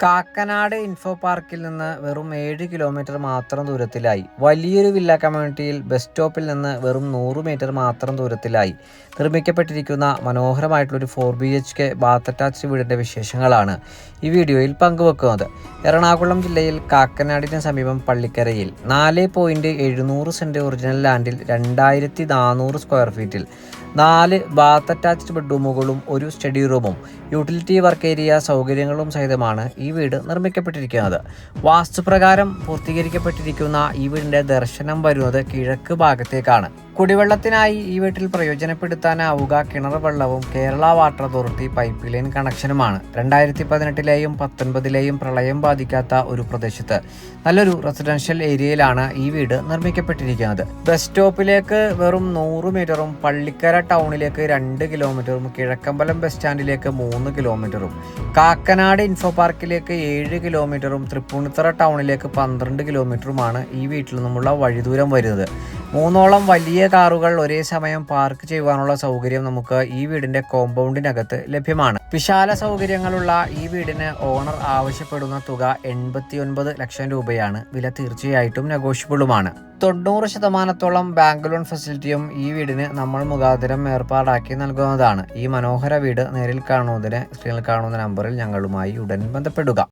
Kakkanad info പാർക്കിൽ നിന്ന് വെറും 7 കിലോമീറ്റർ മാത്രം ദൂരത്തിലായി വലിയൊരു വില്ല കമ്മ്യൂണിറ്റിയിൽ ബസ് സ്റ്റോപ്പിൽ നിന്ന് വെറും 100 മീറ്റർ മാത്രം ദൂരത്തിലായി നിർമ്മിക്കപ്പെട്ടിരിക്കുന്ന മനോഹരമായിട്ടുള്ളൊരു 4BHK ബാത്ത് അറ്റാച്ച്ഡ് വീടിൻ്റെ വിശേഷങ്ങളാണ് ഈ വീഡിയോയിൽ പങ്കുവെക്കുന്നത്. എറണാകുളം ജില്ലയിൽ കാക്കനാടിന് സമീപം പള്ളിക്കരയിൽ 4.700 സെൻറ്റ് ഒറിജിനൽ ലാൻഡിൽ 2400 സ്ക്വയർ ഫീറ്റിൽ 4 ബാത്ത് അറ്റാച്ച്ഡ് ബെഡ്റൂമുകളും ഒരു സ്റ്റഡി റൂമും യൂട്ടിലിറ്റി വർക്ക് ഏരിയ സൗകര്യങ്ങളും സഹിതമാണ് ഈ വീട് നിർമ്മിക്കപ്പെട്ടിരിക്കുന്നത്. വാസ്തുപ്രകാരം പൂർത്തീകരിക്കപ്പെട്ടിരിക്കുന്ന ഈ വീടിൻ്റെ ദർശനം വരുന്നത് കിഴക്ക് ഭാഗത്തേക്കാണ്. കുടിവെള്ളത്തിനായി ഈ വീട്ടിൽ പ്രയോജനപ്പെടുത്താനാവുക കിണർ വെള്ളവും Kerala water authority pipeline കണക്ഷനുമാണ്. 2018-ലെയും 19-ലെയും പ്രളയം ബാധിക്കാത്ത ഒരു പ്രദേശത്ത് നല്ലൊരു റെസിഡൻഷ്യൽ ഏരിയയിലാണ് ഈ വീട് നിർമ്മിക്കപ്പെട്ടിരിക്കുന്നത്. ബസ് സ്റ്റോപ്പിലേക്ക് വെറും 100 മീറ്ററും പള്ളിക്കര ടൗണിലേക്ക് 2 കിലോമീറ്ററും കിഴക്കമ്പലം ബസ് സ്റ്റാൻഡിലേക്ക് 3 കിലോമീറ്ററും കാക്കനാട് ഇൻഫോ പാർക്കിലേക്ക് 7 കിലോമീറ്ററും തൃപ്പൂണിത്തുറ ടൗണിലേക്ക് 12 കിലോമീറ്ററുമാണ് ഈ വീട്ടിൽ നിന്നുമുള്ള വഴിദൂരം വരുന്നത്. 3ഓളം വലിയ കാറുകൾ ഒരേ സമയം പാർക്ക് ചെയ്യുവാനുള്ള സൗകര്യം നമുക്ക് ഈ വീടിന്റെ കോമ്പൗണ്ടിനകത്ത് ലഭ്യമാണ്. വിശാല സൗകര്യങ്ങളുള്ള ഈ വീടിന് ഓണർ ആവശ്യപ്പെടുന്ന തുക 89 ലക്ഷം രൂപയാണ്. വില തീർച്ചയായിട്ടും നെഗോഷ്യബിളുമാണ്. 90% ബാങ്ക് ലോൺ ഫെസിലിറ്റിയും ഈ വീടിന് നമ്മൾ മുഖാന്തരം ഏർപ്പാടാക്കി നൽകുന്നതാണ്. ഈ മനോഹര വീട് നേരിൽ കാണുന്നതിന് സ്ക്രീനിൽ കാണുന്ന നമ്പറിൽ ഞങ്ങളുമായി ഉടൻ ബന്ധപ്പെടുക.